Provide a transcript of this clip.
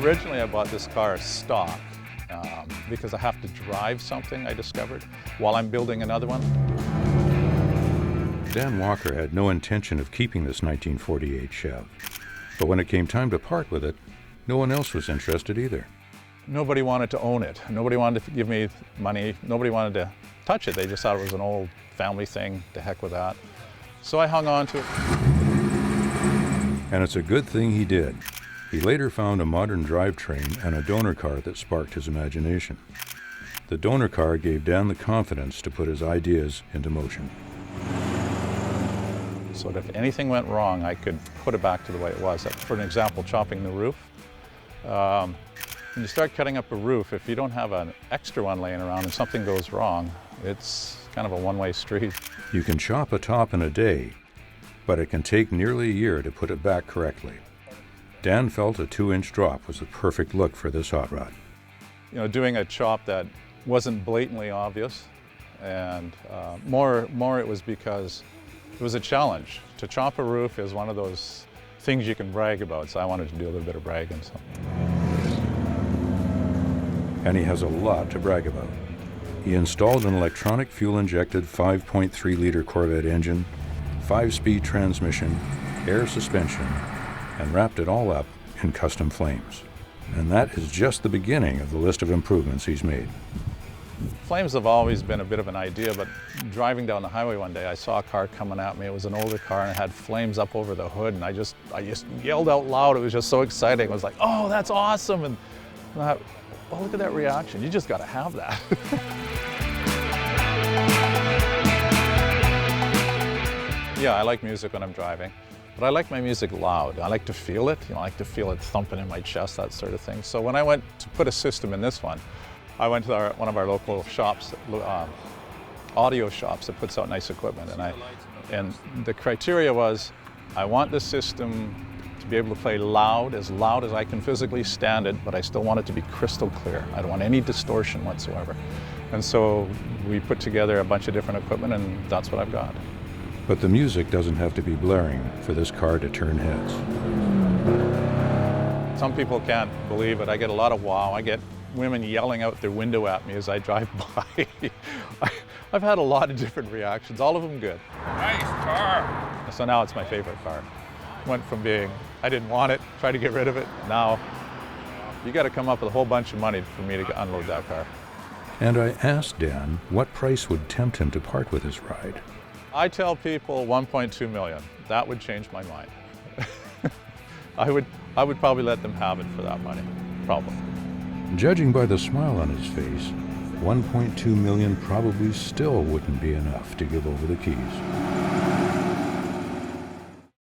Originally, I bought this car stock because I have to drive something I discovered while I'm building another one. Dan Walker had no intention of keeping this 1948 Chev, but when it came time to part with it, no one else was interested either. Nobody wanted to own it. Nobody wanted to give me money. Nobody wanted to touch it. They just thought it was an old family thing. To heck with that. So I hung on to it. And it's a good thing he did. He later found a modern drivetrain and a donor car that sparked his imagination. The donor car gave Dan the confidence to put his ideas into motion. So that if anything went wrong, I could put it back to the way it was. For an example, chopping the roof. When you start cutting up a roof, if you don't have an extra one laying around and something goes wrong, it's kind of a one-way street. You can chop a top in a day, but it can take nearly a year to put it back correctly. Dan felt a 2-inch drop was the perfect look for this hot rod. You know, doing a chop that wasn't blatantly obvious, and more it was because it was a challenge. To chop a roof is one of those things you can brag about, so I wanted to do a little bit of bragging. So. And he has a lot to brag about. He installed an electronic fuel-injected 5.3-liter Corvette engine, 5-speed transmission, air suspension, and wrapped it all up in custom flames. And that is just the beginning of the list of improvements he's made. Flames have always been a bit of an idea, but driving down the highway one day, I saw a car coming at me. It was an older car and it had flames up over the hood, and I just yelled out loud. It was just so exciting. I was like, oh, that's awesome. And I thought, oh, look at that reaction. You just got to have that. Yeah, I like music when I'm driving, but I like my music loud. I like to feel it. I like to feel it thumping in my chest, that sort of thing. So when I went to put a system in this one, I went to one of our local shops, audio shops that puts out nice equipment, and the criteria was, I want the system to be able to play loud as I can physically stand it, but I still want it to be crystal clear. I don't want any distortion whatsoever. And so we put together a bunch of different equipment, and that's what I've got. But the music doesn't have to be blaring for this car to turn heads. Some people can't believe it. I get a lot of wow. I get women yelling out their window at me as I drive by. I've had a lot of different reactions, all of them good. Nice car. So now it's my favorite car. Went from being, I didn't want it, tried to get rid of it. Now, you got to come up with a whole bunch of money for me to unload that car. And I asked Dan what price would tempt him to part with his ride. I tell people 1.2 million. That would change my mind. I would probably let them have it for that money, probably. Judging by the smile on his face, 1.2 million probably still wouldn't be enough to give over the keys.